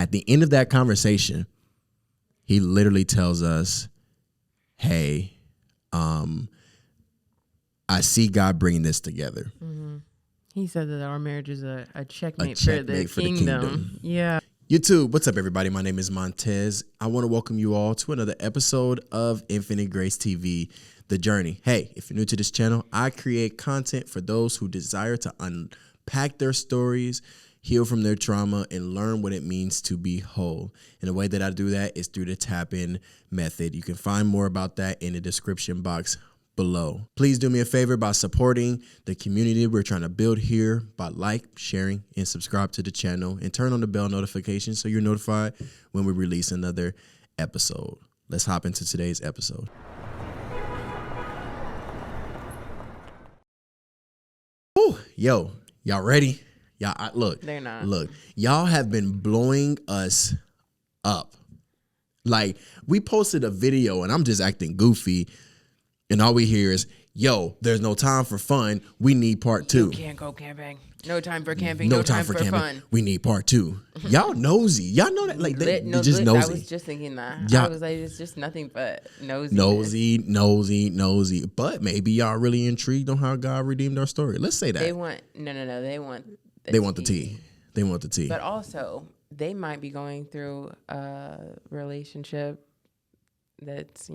at the end of that conversation, he literally tells us, hey, I see God bringing this together. Mm-hmm. He said that our marriage is a checkmate for the kingdom. Yeah. YouTube, what's up, everybody? My name is Montez. I want to welcome you all to another episode of Infinite Grace TV, The Journey. Hey, if you're new to this channel, I create content for those who desire to unpack their stories, heal from their trauma, and learn what it means to be whole. And the way that I do that is through the T.A.P.I.N method. You can find more about that in the description box below. Please do me a favor by supporting the community we're trying to build here by sharing, and subscribe to the channel, and turn on the bell notification so you're notified when we release another episode. Let's hop into today's episode. Ooh, yo, y'all ready? Y'all, look, They're not. Look, y'all have been blowing us up. Like, we posted a video and I'm just acting goofy, and all we hear is, yo, there's no time for fun. We need part 2. You can't go camping. No time for camping. No time for camping. Fun. We need part 2. Y'all nosy. Y'all know that. Like, they just nosy. I was just thinking that. I was like, it's just nothing but nosy. Nosy. But maybe y'all really intrigued on how God redeemed our story. Let's say that. They want, no. They want the tea. They want the tea. But also, they might be going through a relationship that's,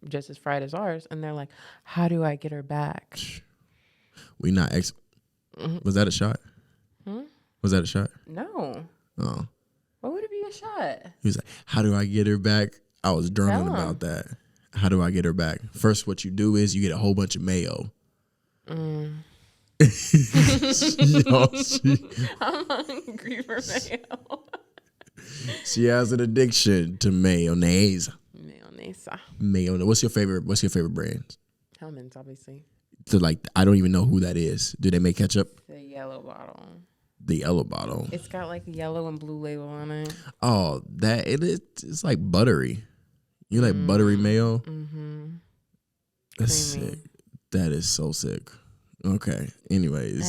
just as fried as ours. And they're like, how do I get her back? We not Was that a shot? Was that a shot? No. Oh. What would it be a shot? He was like, how do I get her back? I was drumming about that. How do I get her back? First, what you do is you get a whole bunch of mayo. I'm hungry for mayo. She has an addiction to mayonnaise. Mayonnaise. What's your favorite brand? Hellman's, obviously. So, I don't even know who that is. Do they make ketchup? The yellow bottle. The yellow bottle. It's got like a yellow and blue label on it. Oh, it's like buttery. You like buttery mayo? Mm-hmm. That's creamy. Sick. That is so sick. Okay. Anyway. It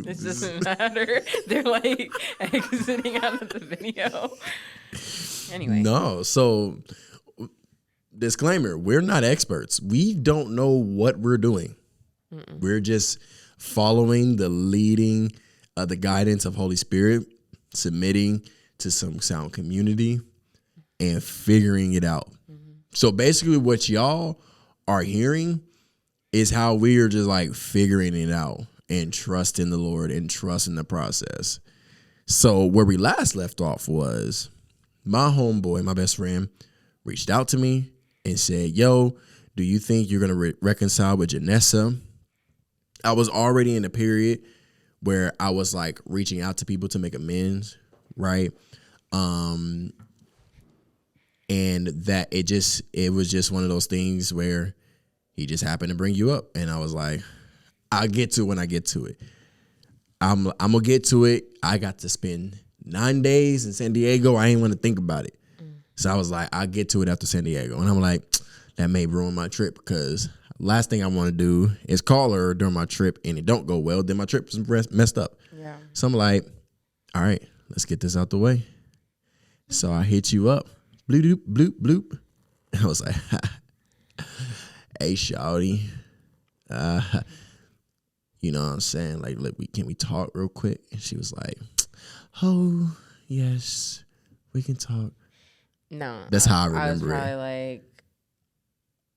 doesn't matter. They're like exiting out of the video. Anyway. No. So, disclaimer, we're not experts. We don't know what we're doing. Mm-mm. We're just following the leading, the guidance of Holy Spirit, submitting to some sound community, and figuring it out. Mm-hmm. So basically what y'all are hearing is how we are just figuring it out and trusting the Lord and trusting the process. So where we last left off was my homeboy, my best friend, reached out to me and said, yo, do you think you're going to reconcile with Janessa? I was already in a period where I was reaching out to people to make amends, right? And that it was just one of those things where he just happened to bring you up. And I was like, I'll get to it when I get to it. I'm going to get to it. I got to spend 9 days in San Diego. I ain't want to think about it. So I was like, I'll get to it after San Diego. And I'm like, that may ruin my trip, because last thing I want to do is call her during my trip and it don't go well. Then my trip is messed up. Yeah. So I'm like, all right, let's get this out the way. So I hit you up. Bloop, bloop, bloop, bloop. I was like, hey, shawty. You know what I'm saying? Look, can we talk real quick? And she was like, oh, yes, we can talk. No. That's how I remember I was probably like,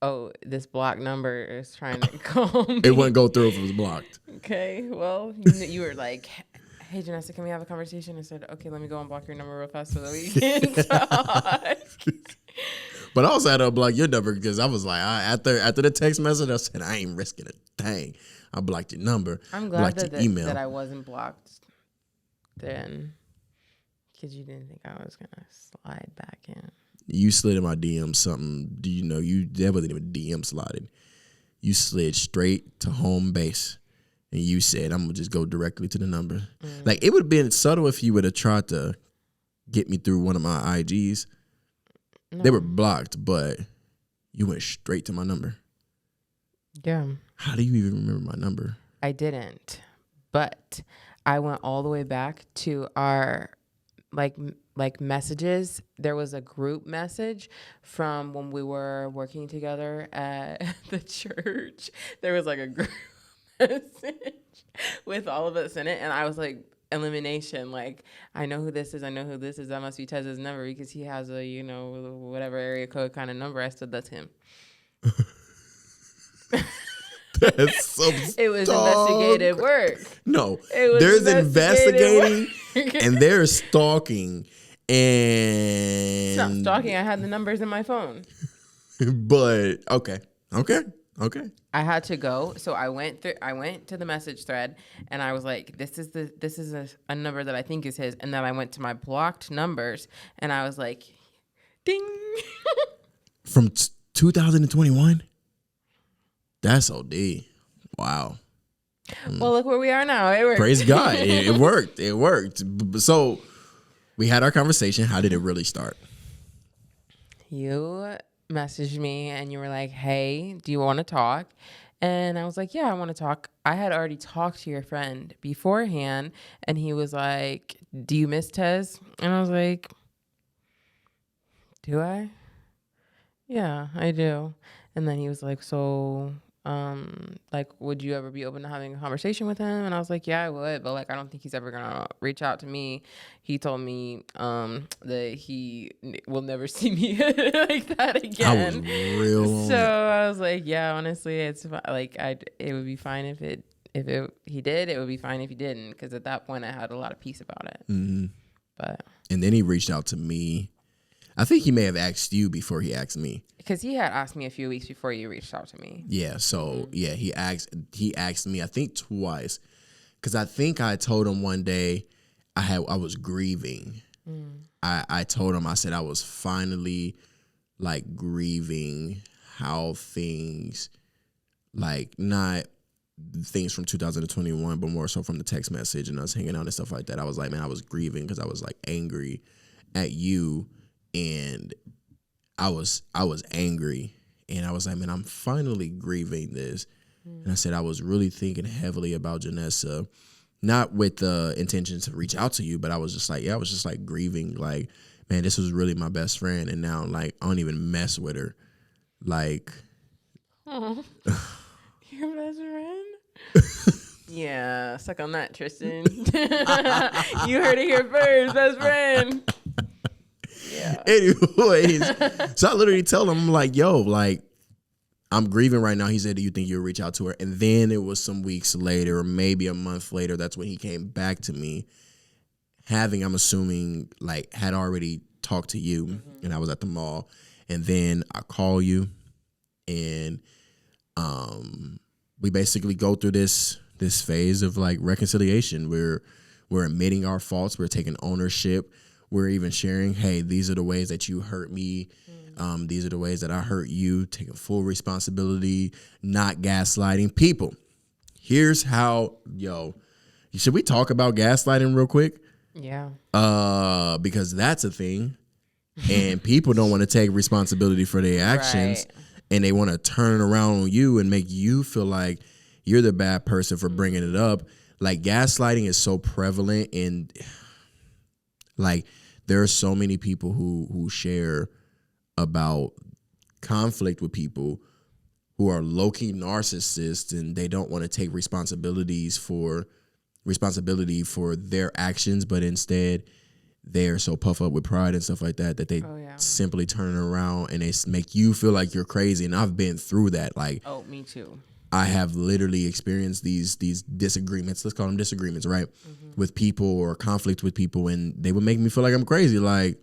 oh, this blocked number is trying to call me. It wouldn't go through if it was blocked. Okay, well, you were like, hey, Janessa, can we have a conversation? I said, okay, let me go unblock your number real fast so that we can talk. But I also had to unblock your number because I was like, after the text message, I said, I ain't risking a thing. I blocked your number. I'm glad that I wasn't blocked then, because you didn't think I was going to slide back in. You slid in my DM something. Do you know that wasn't even DM sliding. You slid straight to home base. And you said, I'm going to just go directly to the number. Mm. It would have been subtle if you would have tried to get me through one of my IGs. No. They were blocked, but you went straight to my number. Yeah. How do you even remember my number? I didn't. But I went all the way back to our like messages. There was a group message from when we were working together at the church. There was like a group message with all of us in it, and I was like, elimination. Like, I know who this is. I know who this is. That must be Tez's number because he has a, you know, whatever area code kind of number. I said that's him. That's so It was investigative work. No, It was there's investigating work. and there's stalking. And It's not stalking. I had the numbers in my phone. But okay. I had to go, so I went to the message thread, and I was like, "This is a number that I think is his." And then I went to my blocked numbers, and I was like, "Ding!" From 2021. That's OD. Wow. Well, look where we are now. It worked. Praise God. It worked. It worked. So we had our conversation. How did it really start? You messaged me and you were like, "Hey, do you want to talk?" And I was like, "Yeah, I want to talk." I had already talked to your friend beforehand, and he was like, "Do you miss Tez?" And I was like, "Do I?" "Yeah, I do." And then he was like, "So, like, would you ever be open to having a conversation with him?" And I was like, "Yeah, I would, but like, I don't think he's ever gonna reach out to me." He told me that he will never see me like that again. I was real. So I was like, "Yeah, honestly, it's like it would be fine if he did. It would be fine if he didn't, because at that point I had a lot of peace about it." Mm-hmm. But and then he reached out to me. I think he may have asked you before he asked me. Because he had asked me a few weeks before you reached out to me. Yeah, so yeah, he asked me I think twice, because I think I told him one day I was grieving. I told him, I said I was finally like grieving how things, like not things from 2021, but more so from the text message and us hanging out and stuff like that. I was like, man, I was grieving because I was like angry at you, and I was angry, and I was like, man, I'm finally grieving this. And I said I was really thinking heavily about Janessa, not with the intention to reach out to you, but I was just like, grieving, like, man, this was really my best friend, and now like I don't even mess with her, like. Oh, your best friend? Yeah, suck on that, Tristan. You heard it here first, best friend. Yeah. Anyways, so I literally tell him, I'm like, yo, like, I'm grieving right now. He said, do you think you'll reach out to her? And then it was some weeks later, or maybe a month later, that's when he came back to me, I'm assuming, like, had already talked to you, and I was at the mall. And then I call you, and we basically go through this phase of, like, reconciliation. We're admitting our faults. We're taking ownership. We're even sharing, hey, these are the ways that you hurt me. These are the ways that I hurt you. Taking full responsibility, not gaslighting people. Here's how, should we talk about gaslighting real quick? Yeah. Because that's a thing, and people don't want to take responsibility for their actions, Right. And they want to turn around on you and make you feel like you're the bad person for bringing it up. Like, gaslighting is so prevalent, and like, there are so many people who share about conflict with people who are low-key narcissists, and they don't want to take responsibility for their actions, but instead they're so puffed up with pride and stuff like that they simply turn around and they make you feel like you're crazy. And I've been through that. Like, oh, me too. I have literally experienced these disagreements, let's call them disagreements, right? With people, or conflict with people, and they would make me feel like I'm crazy. Like,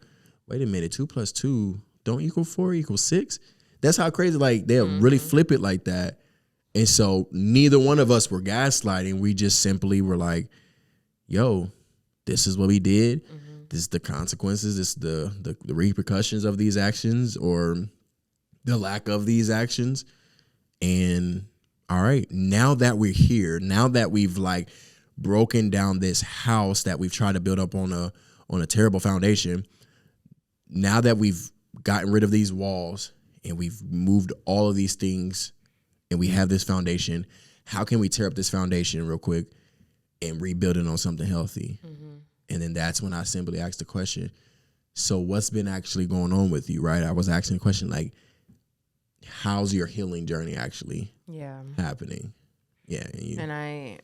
wait a minute, 2 + 2 don't equal 4 = 6? That's how crazy, like, they'll really flip it like that. And so neither one of us were gaslighting. We just simply were like, yo, this is what we did. This is the consequences. This is the repercussions of these actions, or the lack of these actions. And all right, now that we're here, now that we've like broken down this house that we've tried to build up on a terrible foundation, now that we've gotten rid of these walls and we've moved all of these things and we have this foundation, how can we tear up this foundation real quick and rebuild it on something healthy? And then that's when I simply asked the question, so what's been actually going on with you, right? I was asking the question like, how's your healing journey actually happening? Yeah. And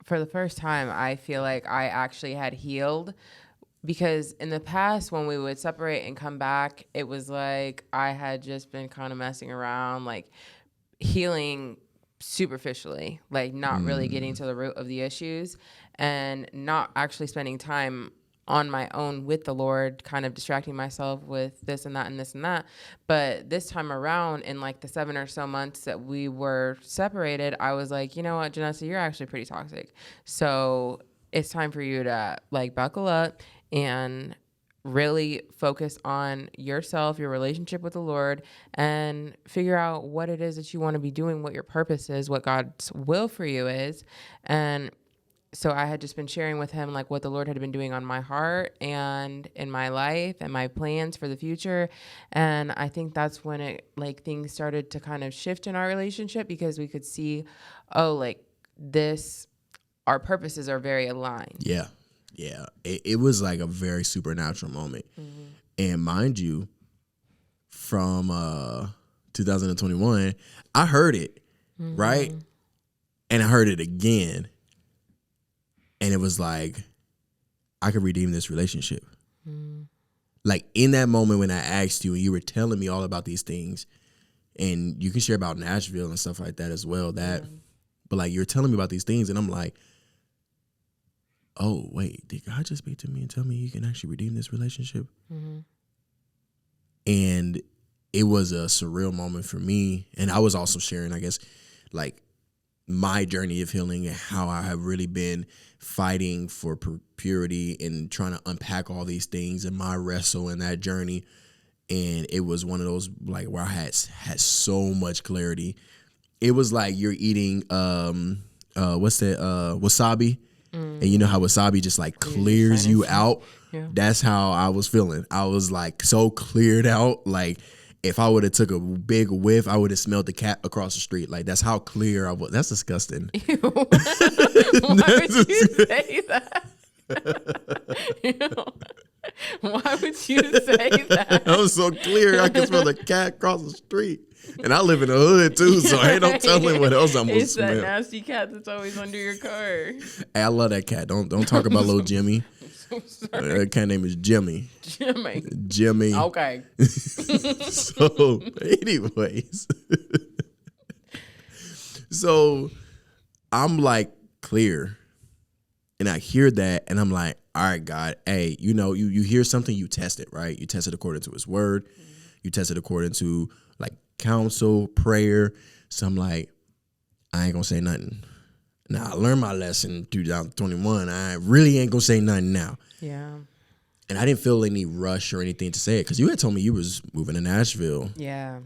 for the first time, I feel like I actually had healed, because in the past when we would separate and come back, it was like I had just been kind of messing around, like healing superficially, like not really getting to the root of the issues and not actually spending time on my own with the Lord, kind of distracting myself with this and that and this and that. But this time around, in like the 7 or so months that we were separated, I was like, you know what, Janessa, you're actually pretty toxic. So it's time for you to like buckle up and really focus on yourself, your relationship with the Lord, and figure out what it is that you want to be doing, what your purpose is, what God's will for you is. And so I had just been sharing with him like what the Lord had been doing on my heart and in my life and my plans for the future. And I think that's when it like things started to kind of shift in our relationship, because we could see, oh, like this, our purposes are very aligned. Yeah. Yeah. It was like a very supernatural moment. And mind you, from 2021, I heard it, right? And I heard it again. And it was like, I could redeem this relationship. Like in that moment when I asked you and you were telling me all about these things, and you can share about Nashville and stuff like that as well, but like you're telling me about these things and I'm like, oh, wait, did God just speak to me and tell me you can actually redeem this relationship? And it was a surreal moment for me. And I was also sharing, I guess, like my journey of healing and how I have really been fighting for purity and trying to unpack all these things and my wrestle in that journey. And it was one of those like where I had so much clarity. It was like you're eating what's that wasabi, and you know how wasabi just like clears you out. That's how I was feeling. I was like so cleared out. Like if I would have took a big whiff, I would have smelled the cat across the street. Like that's how clear I was. That's disgusting. Ew. Why would you say that? Why would you say that? I was so clear I could smell the cat across the street. And I live in the hood too, so ain't no telling what else I'm gonna smell. It's that nasty cat that's always under your car. Hey, I love that cat. Don't talk about little Jimmy. That cat name is Jimmy. Jimmy. Okay. So, anyways. So, I'm like clear. And I hear that and I'm like, all right, God, hey, you know, you hear something, you test it, right? You test it according to his word. You test it according to like counsel, prayer. So I'm like, I ain't gonna say nothing. Now I learned my lesson in 2021. I really ain't gonna say nothing now. Yeah. And I didn't feel any rush or anything to say it because you had told me you was moving to Nashville. Yeah.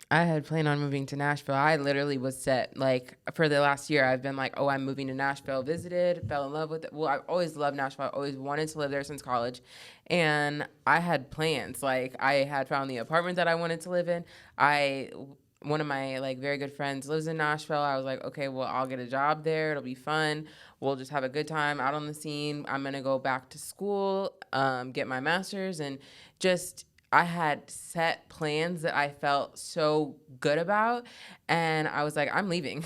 I had planned on moving to Nashville. I literally was set, like, for the last year, I've been like, oh, I'm moving to Nashville, visited, fell in love with it. Well, I've always loved Nashville. I always wanted to live there since college. And I had plans. Like, I had found the apartment that I wanted to live in. One of my, like, very good friends lives in Nashville. I was like, okay, well, I'll get a job there. It'll be fun. We'll just have a good time out on the scene. I'm going to go back to school, get my master's, and just... I had set plans that I felt so good about, and I was like, I'm leaving.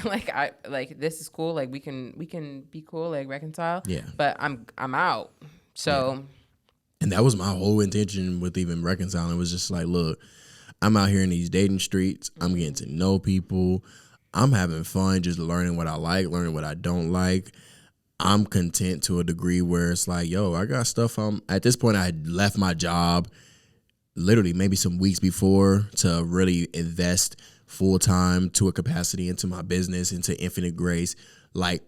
This is cool. Like we can be cool, like reconcile. Yeah. But I'm out. So. Yeah. And that was my whole intention with even reconciling. It was just like, look, I'm out here in these dating streets. I'm getting to know people. I'm having fun, just learning what I like, learning what I don't like. I'm content to a degree where it's like, yo, I got stuff. At this point, I had left my job. Literally maybe some weeks before to really invest full time to a capacity into my business, into Infinite Grace. Like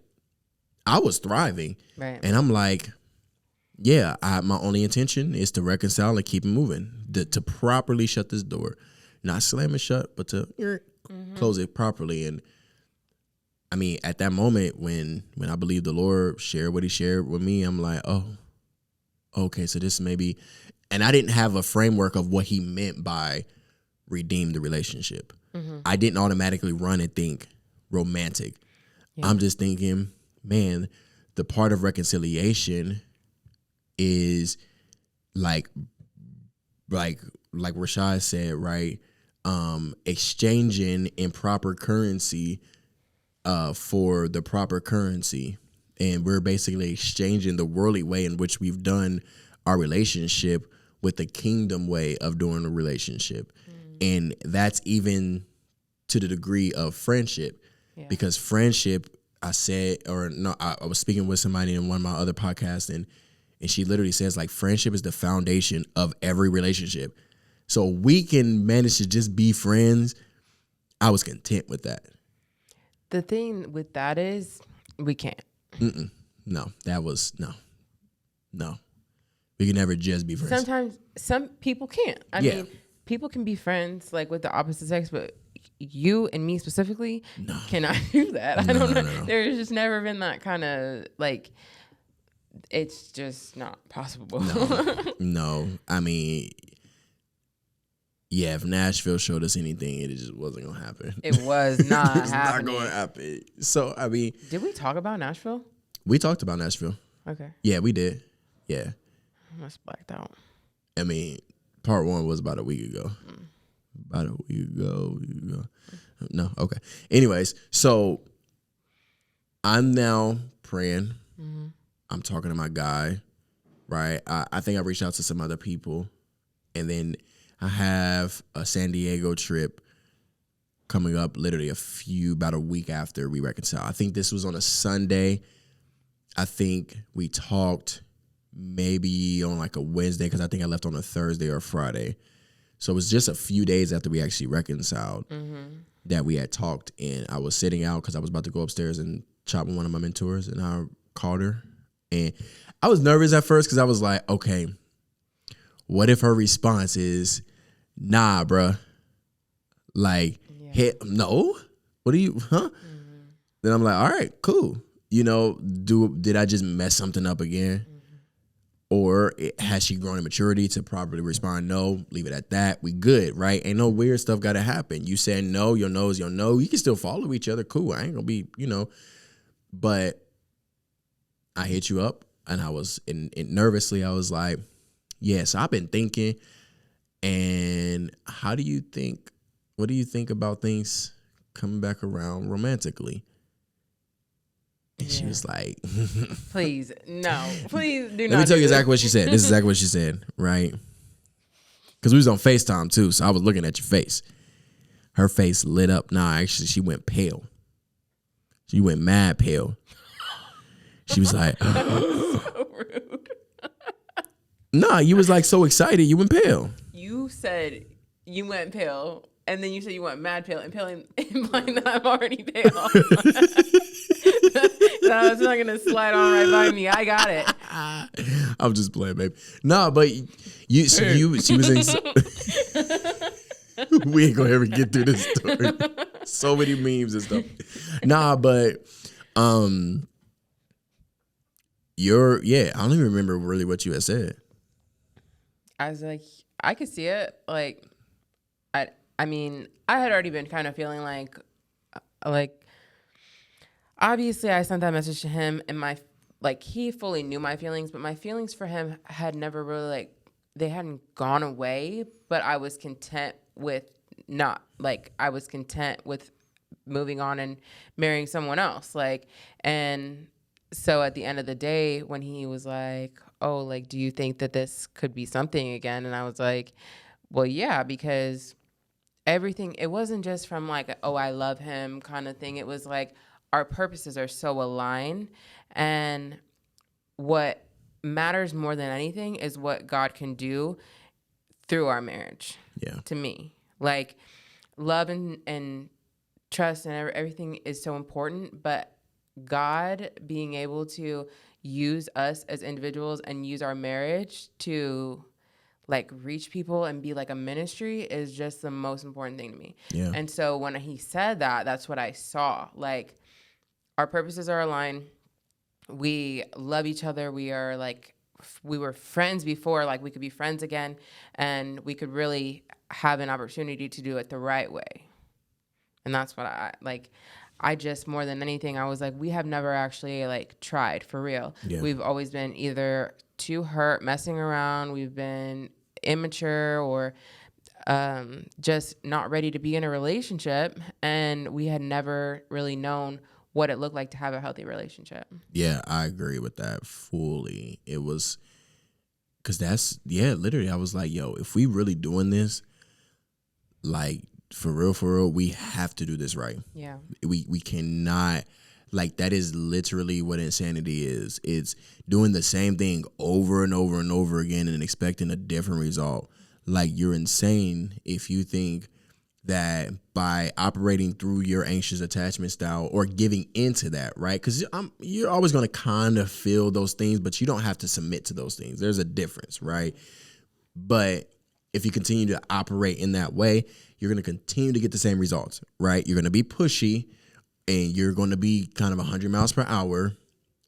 I was thriving. Right. And I'm like, yeah, my only intention is to reconcile and keep it moving, to properly shut this door, not slam it shut, but to close it properly. And I mean, at that moment when I believe the Lord shared what he shared with me, I'm like, oh, okay, so this maybe. And I didn't have a framework of what he meant by redeem the relationship. I didn't automatically run and think romantic. Yeah. I'm just thinking, man, the part of reconciliation is like Rashad said, right? Exchanging improper currency for the proper currency. And we're basically exchanging the worldly way in which we've done our relationship with the kingdom way of doing a relationship. And that's even to the degree of friendship. Yeah. Because friendship, I was speaking with somebody in one of my other podcasts, and she literally says, like, friendship is the foundation of every relationship. So we can manage to just be friends. I was content with that. The thing with that is we can't. No, no. We can never just be friends. Sometimes some people can't. I mean, people can be friends like with the opposite sex, but you and me specifically cannot do that. I don't know. No. There's just never been that kind of like, it's just not possible. No. I mean, yeah, if Nashville showed us anything, it just wasn't going to happen. It was not It's happening. not going to happen. So, I mean. Did we talk about Nashville? We talked about Nashville. Okay. Yeah, we did. Yeah. I must blacked out. I mean, part 1 was about a week ago. About a week ago. No, okay. Anyways, so I'm now praying. I'm talking to my guy, right? I think I reached out to some other people. And then I have a San Diego trip coming up literally about a week after we reconcile. I think this was on a Sunday. I think we talked maybe on like a Wednesday because I think I left on a Thursday or a Friday. So it was just a few days after we actually reconciled that we had talked. And I was sitting out because I was about to go upstairs and chat with one of my mentors, and I called her. And I was nervous at first because I was like, okay, what if her response is, nah, bruh. Like, no? What do you, huh? Then I'm like, all right, cool. You know, did I just mess something up again? Or has she grown in maturity to properly respond? No, leave it at that. We good, right? Ain't no weird stuff got to happen. You said no, your no is your no. You can still follow each other. Cool. I ain't going to be, but I hit you up and I was nervously, I was like, yes, I've been thinking. And what do you think about things coming back around romantically? And she was like, please, no, please do not. Let me tell you exactly what she said. This is exactly what she said, right? Because we was on FaceTime too, so I was looking at your face. Her face lit up. Nah, actually, she went pale. She went mad pale. She was like, so rude. Nah, you was like so excited, you went pale. You said you went pale, and then you said you went mad pale, and pale implying that I'm already pale. No, it's not gonna slide on right by me. I got it. I'm just playing, babe. Nah, but she was in. We ain't gonna ever get through this story. So many memes and stuff. Nah, but I don't even remember really what you had said. I was like, I could see it. Like, I mean, I had already been kind of feeling like, obviously I sent that message to him and he fully knew my feelings, but my feelings for him had never really they hadn't gone away, but I was content with moving on and marrying someone else. And so at the end of the day, when he was like, oh, do you think that this could be something again? And I was like, well, yeah, because everything, it wasn't just from oh, I love him kind of thing. It was our purposes are so aligned, and what matters more than anything is what God can do through our marriage. Yeah. To me, love and trust and everything is so important, but God being able to use us as individuals and use our marriage to reach people and be a ministry is just the most important thing to me. Yeah. And so when he said that, that's what I saw. Our purposes are aligned. We love each other. We are we were friends before, we could be friends again, and we could really have an opportunity to do it the right way. And that's what I just, more than anything, I was like, we have never actually like tried for real. Yeah. We've always been either too hurt, messing around. We've been immature or just not ready to be in a relationship. And we had never really known what it looked like to have a healthy relationship. Yeah, I agree with that fully. It was, because literally, I was like, yo, if we really doing this, like, for real, we have to do this right. Yeah. We cannot, like, that is literally what insanity is. It's doing the same thing over and over and over again and expecting a different result. Like, you're insane if you think that by operating through your anxious attachment style or giving into that, right? Because you're always going to kind of feel those things, but you don't have to submit to those things. There's a difference, right? But if you continue to operate in that way, you're going to continue to get the same results, right? You're going to be pushy and you're going to be kind of 100 miles per hour.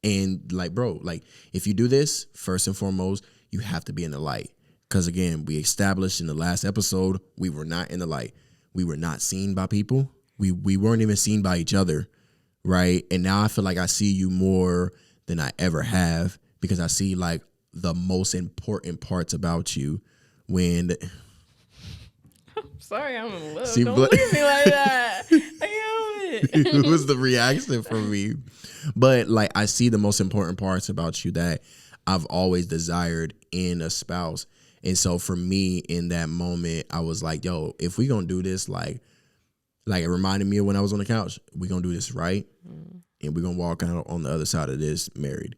And like, bro, like, if you do this, first and foremost, you have to be in the light. Because again, we established in the last episode, we were not in the light. We were not seen by people. We weren't even seen by each other, right? And now I feel like I see you more than I ever have because I see like the most important parts about you when... Sorry, I'm in love. Don't look at me like that. I am it. It was the reaction from me. But like, I see the most important parts about you that I've always desired in a spouse. And so for me in that moment, I was like, yo, if we gonna do this, like it reminded me of when I was on the couch, we gonna do this right. And we're gonna walk out on the other side of this married.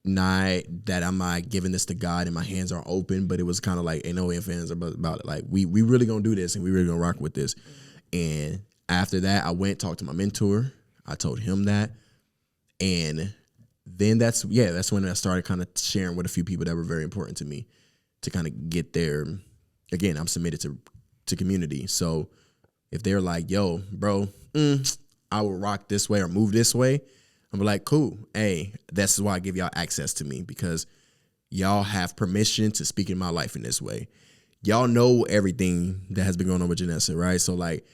Not that I'm not giving this to God and my hands are open, but it was kind of like, ain't no ifs, ands about it. Like, we really gonna do this and we really gonna rock with this. And after that, I went talked to my mentor. I told him that. And then that's when I started kind of sharing with a few people that were very important to me to kind of get there. Again, I'm submitted to community. So if they're like, yo, bro, I will rock this way or move this way, I'm like, cool. Hey, that's why I give y'all access to me, because y'all have permission to speak in my life in this way. Y'all know everything that has been going on with Janessa, right? So like,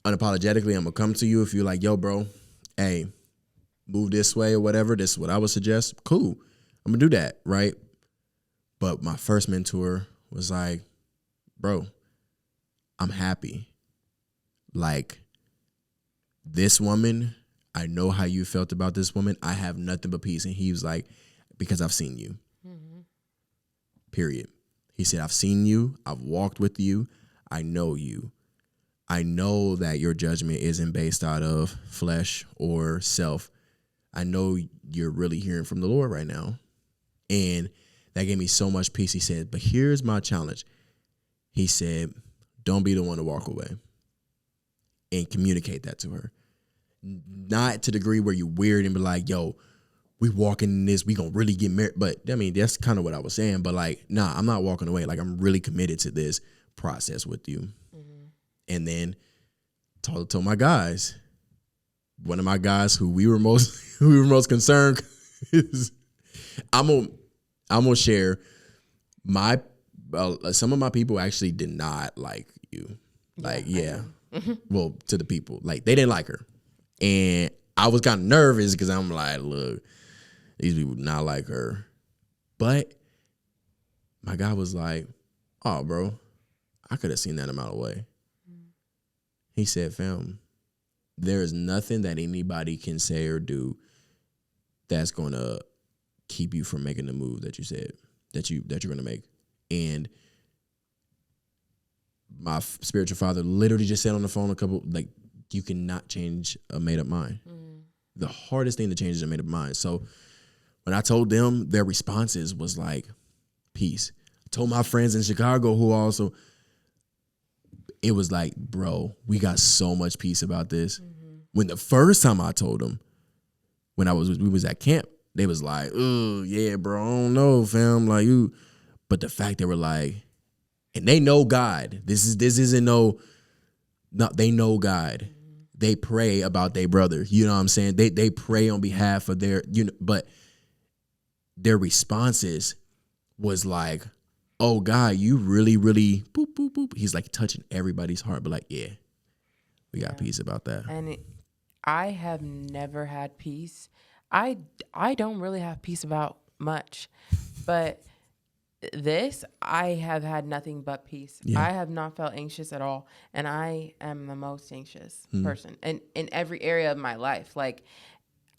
unapologetically, I'm gonna come to you if you're like, yo, bro, hey, move this way or whatever. This is what I would suggest. Cool. I'm gonna do that, right? But my first mentor was like, bro, I'm happy. Like, this woman, I know how you felt about this woman. I have nothing but peace. And he was like, because I've seen you. Mm-hmm. Period. He said, I've seen you. I've walked with you. I know you. I know that your judgment isn't based out of flesh or self. I know you're really hearing from the Lord right now. And that gave me so much peace. He said, but here's my challenge. He said, don't be the one to walk away, and communicate that to her. Not to the degree where you're weird and be like, yo, we walking in this, we gonna really get married. But I mean, that's kind of what I was saying. But like, nah, I'm not walking away. Like, I'm really committed to this process with you. Mm-hmm. And then told my guys, one of my guys who we were most concerned is I'm gonna share my some of my people actually did not like you. Like, yeah. Well, to the people, like, they didn't like her. And I was kind of nervous because I'm like, look, these people do not like her. But my guy was like, oh, bro, I could have seen that a mile away. He said, fam, there is nothing that anybody can say or do that's going to keep you from making the move that you said that you're going to make. And my spiritual father literally just said on the phone like, you cannot change a made up mind. Mm. The hardest thing to change is a made up mind. So when I told them, their responses was like, peace. I told my friends in Chicago who also, it was like, bro, we got so much peace about this. Mm-hmm. When the first time I told them, when we was at camp, they was like, oh yeah, bro, I don't know, fam, like you. But the fact they were like, and they know God. This isn't no, they know God. Mm-hmm. They pray about their brother. You know what I'm saying? They pray on behalf of their, but their responses was like, oh God, you really, really boop, boop, boop. He's like touching everybody's heart, but like, yeah, We got peace about that. And I have never had peace. I don't really have peace about much, but this, I have had nothing but peace. Yeah. I have not felt anxious at all, and I am the most anxious person in every area of my life. Like,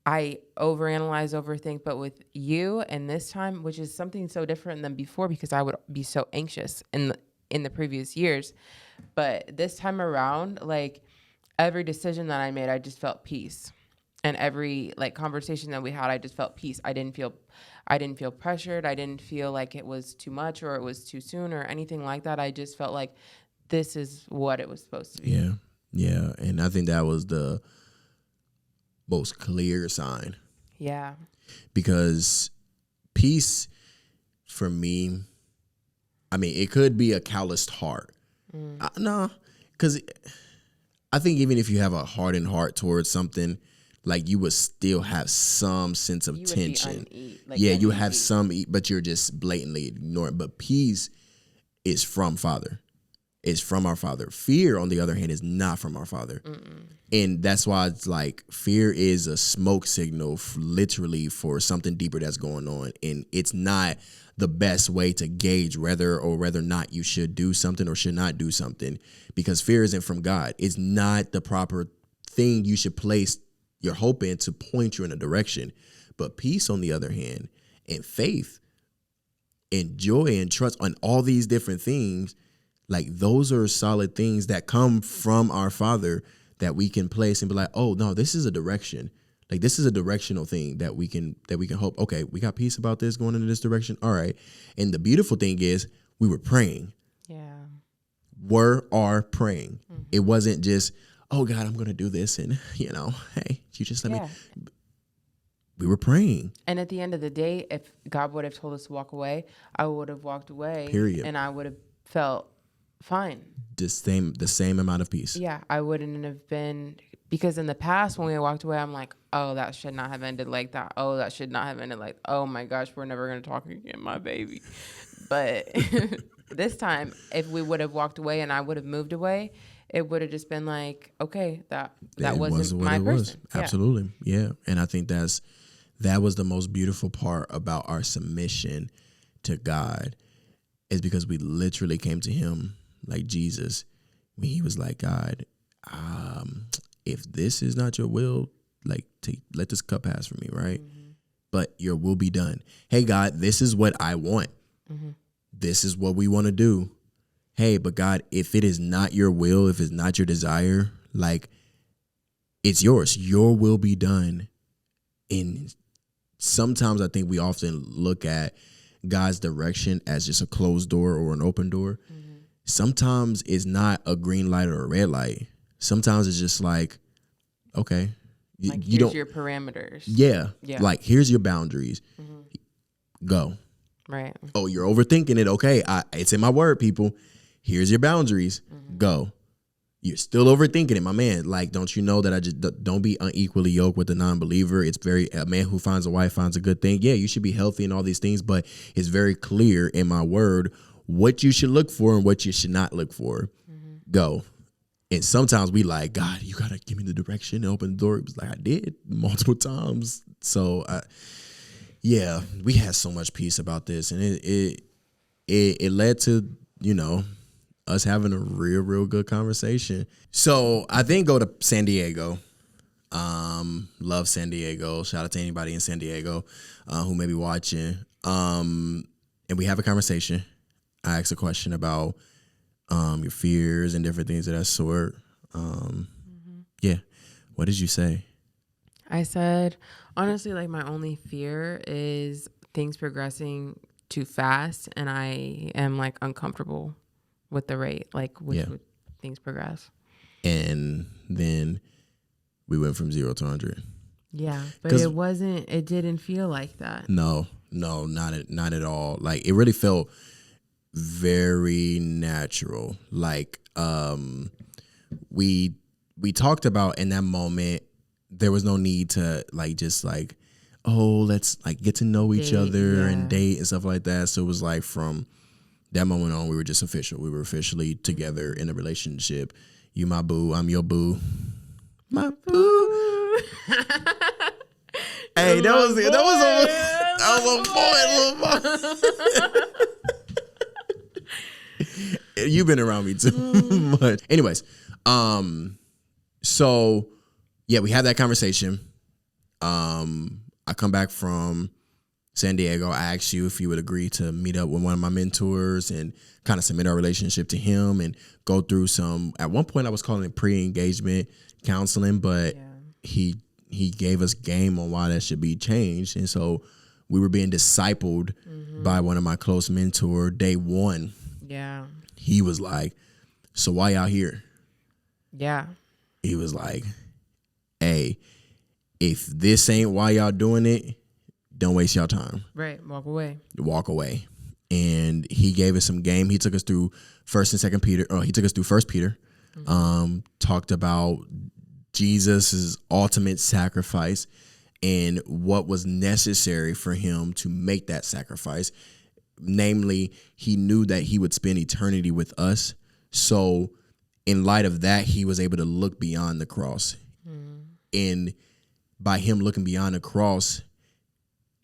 I overanalyze, overthink, but with you and this time, which is something so different than before, because I would be so anxious in the previous years, but this time around, like, every decision that I made, I just felt peace. And every like conversation that we had, I just felt peace. I didn't feel pressured. I didn't feel like it was too much or it was too soon or anything like that. I just felt like this is what it was supposed to be. Yeah. Yeah. And I think that was the most clear sign. Yeah. Because peace for me, I mean, it could be a calloused heart. No, because I think even if you have a hardened heart towards something, like you would still have some sense of tension. You have some, but you're just blatantly ignoring. But peace is from Father. It's from our Father. Fear, on the other hand, is not from our Father. And that's why it's like fear is a smoke signal literally for something deeper that's going on. And it's not the best way to gauge whether or not you should do something or should not do something, because fear isn't from God. It's not the proper thing you should place your hope in to point you in a direction. But peace, on the other hand, and faith and joy and trust on all these different things, like those are solid things that come from our Father that we can place and be like, oh no, this is a direction. Like this is a directional thing that we can hope. Okay, we got peace about this going into this direction. All right. And the beautiful thing is we were praying. Yeah. Are praying. It wasn't just, oh God, I'm gonna do this, and hey, you just let me. We were praying. And at the end of the day, if God would have told us to walk away, I would have walked away. Period. And I would have felt fine. The same amount of peace. Yeah, I wouldn't have been, because in the past when we walked away, I'm like, oh, that should not have ended like that. Oh, that should not have ended like, oh my gosh, we're never gonna talk again, my baby. But this time, if we would have walked away and I would have moved away, it would have just been like, okay, that wasn't my person. Yeah. Absolutely. Yeah. And I think that was the most beautiful part about our submission to God, is because we literally came to him like Jesus when he was like, God, if this is not your will, like let this cup pass from me, right? But your will be done. Hey, God, this is what I want. This is what we want to do. Hey, but God, if it is not your will, if it's not your desire, like it's yours. Your will be done. And sometimes I think we often look at God's direction as just a closed door or an open door. Sometimes it's not a green light or a red light. Sometimes it's just like, okay, like here's your parameters. Yeah. Like here's your boundaries. Go. Right. Oh, you're overthinking it. Okay, it's in my word, people. Here's your boundaries. Go. You're still overthinking it, my man. Like, don't you know that I just don't be unequally yoked with a non-believer? It's a man who finds a wife finds a good thing. Yeah, you should be healthy and all these things, but it's very clear in my word what you should look for and what you should not look for. Go. And sometimes we like, God, you gotta give me the direction and open the door. It was like I did multiple times. So yeah, we had so much peace about this, and it led to us having a real good conversation. So I then go to San Diego. Love San Diego. Shout out to anybody in San Diego who may be watching. And we have a conversation. I ask a question about your fears and different things of that sort. Yeah. What did you say? I said, honestly, like my only fear is things progressing too fast, and I am like uncomfortable with the rate, like would things progress. And then we went from 0 to 100. Yeah, but it didn't feel like that. No, not at all. Like it really felt very natural. Like we talked about in that moment, there was no need to like just like, oh, let's like get to know each other and date and stuff like that. So it was like from that moment on, we were just official. We were officially together in a relationship. You my boo, I'm your boo. My boo. Hey, that was a boy. You've been around me too much. Anyways, so yeah, we had that conversation. I come back from San Diego. I asked you if you would agree to meet up with one of my mentors and kind of submit our relationship to him and go through some. At one point, I was calling it pre-engagement counseling, but he gave us game on why that should be changed, and so we were being discipled by one of my close mentor. Day one, he was like, "So why y'all here?" Yeah, he was like, "Hey, if this ain't why y'all doing it, don't waste y'all time. Right, walk away." Walk away. And he gave us some game. He took us through First and Second Peter. He took us through First Peter. Talked about Jesus's ultimate sacrifice and what was necessary for him to make that sacrifice. Namely, he knew that he would spend eternity with us. So in light of that, he was able to look beyond the cross. And by him looking beyond the cross,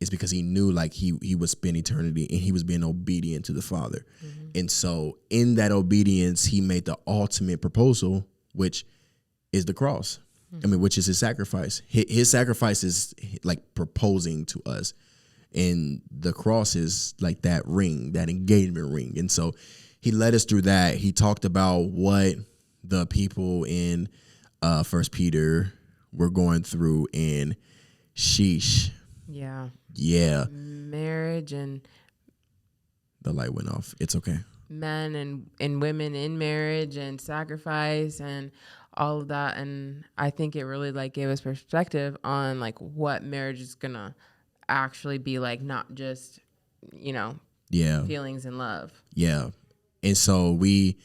it's because he knew like he would spend eternity and he was being obedient to the Father. And so in that obedience, he made the ultimate proposal, which is the cross. I mean, which is his sacrifice. His sacrifice is like proposing to us. And the cross is like that ring, that engagement ring. And so he led us through that. He talked about what the people in First Peter were going through, and sheesh. Yeah. Marriage and the light went off. It's okay. Men and women in marriage and sacrifice and all of that. And I think it really like gave us perspective on like what marriage is gonna actually be like, not just, feelings and love. Yeah. And so we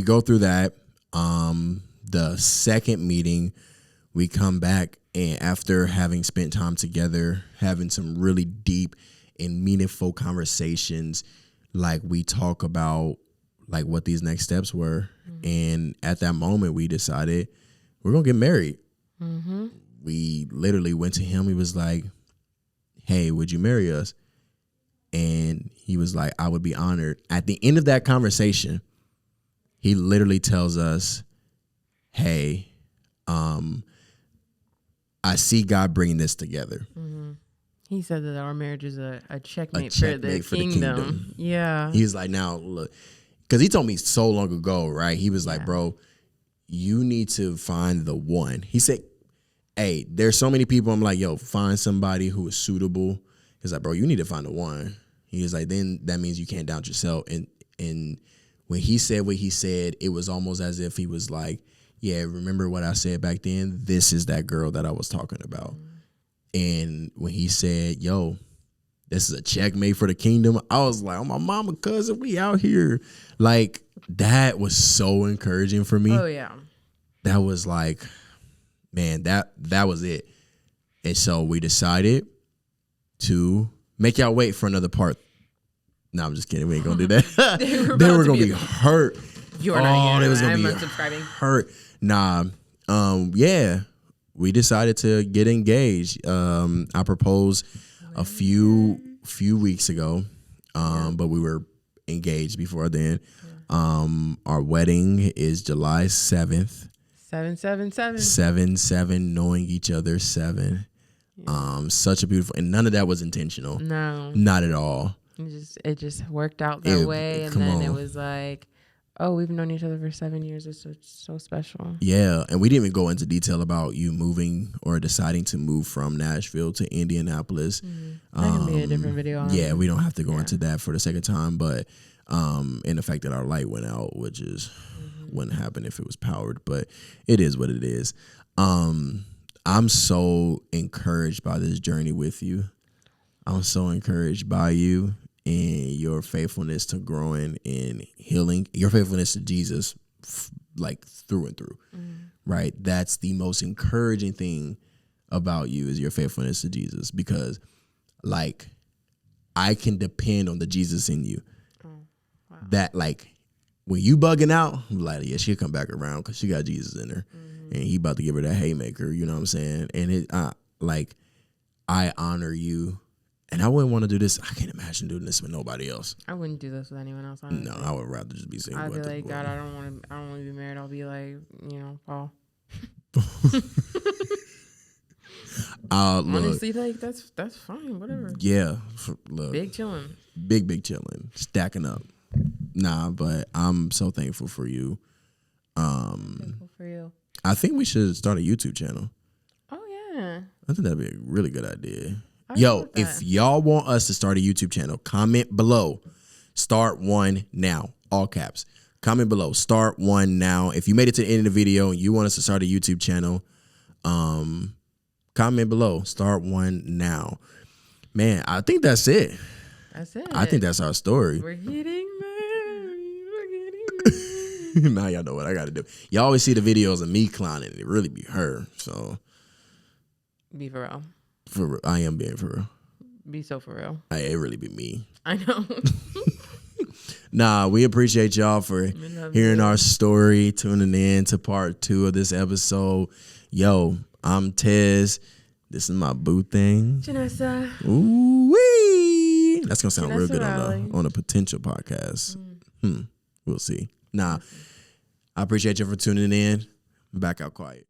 go through that. The second meeting, we come back, and after having spent time together, having some really deep and meaningful conversations, like we talk about like what these next steps were. And at that moment, we decided we're going to get married. We literally went to him. He was like, "Hey, would you marry us?" And he was like, "I would be honored." At the end of that conversation, he literally tells us, "Hey, I see God bringing this together." He said that our marriage is a checkmate for the kingdom. Yeah. He's like, now look, because he told me so long ago, right? He was like, "Bro, you need to find the one." He said, "Hey, there's so many people." I'm like, "Yo, find somebody who is suitable." He's like, "Bro, you need to find the one." He was like, "Then that means you can't doubt yourself." And when he said what he said, it was almost as if he was like, "Yeah, remember what I said back then? This is that girl that I was talking about." And when he said, "Yo, this is a checkmate for the kingdom," I was like, "Oh, my mama, cousin, we out here." Like, that was so encouraging for me. Oh, yeah. That was like, man, that was it. And so we decided to make y'all wait for another part. No, I'm just kidding. We ain't going to do that. They were going to be hurt. You're not here. They was going to be unsubscribing. Hurt. Nah. Yeah. We decided to get engaged. I proposed a few weeks ago, but we were engaged before then. Our wedding is July 7th. 777. 7/7, knowing each other 7. Such a beautiful, and none of that was intentional. No, not at all. It just worked out that way, and then it was like, oh, we've known each other for 7 years. It's so special. Yeah, and we didn't even go into detail about you moving or deciding to move from Nashville to Indianapolis. That can be a different video. Yeah, we don't have to go into that for the second time, but and the fact that our light went out, which is wouldn't happen if it was powered, but it is what it is. I'm so encouraged by this journey with you. I'm so encouraged by you and your faithfulness to growing and healing, your faithfulness to Jesus, like through and through, right? That's the most encouraging thing about you, is your faithfulness to Jesus, because like I can depend on the Jesus in you. That like when you bugging out, I'm like, yeah, she'll come back around because she got Jesus in her, and he about to give her that haymaker. You know what I'm saying? And I honor you, and I wouldn't want to do this. I can't imagine doing this with nobody else. I wouldn't do this with anyone else. Honestly. No, I would rather just be single. I'd be like, God, I don't want to be married. I'll be like, Paul. Honestly, like that's fine. Whatever. Yeah, look, big chilling. Big chilling, stacking up. Nah, but I'm so thankful for you. Thankful for you. I think we should start a YouTube channel. Oh yeah. I think that'd be a really good idea. Yo, if y'all want us to start a YouTube channel, comment below. Start one now. All caps. Comment below. Start one now. If you made it to the end of the video and you want us to start a YouTube channel, comment below. Start one now. Man, I think that's it. That's it. I think that's our story. We're getting married. Now y'all know what I got to do. Y'all always see the videos of me clowning. It really be her. So be for real. For real. I am being for real. Be so for real. It really be me. I know. Nah, we appreciate y'all for hearing our story, tuning in to part 2 of this episode. Yo, I'm Tez. This is my boo thing. Janessa. Ooh-wee. That's going to sound Janessa real good Raleigh. on a potential podcast. We'll see. Nah, I appreciate you for tuning in. Back out quiet.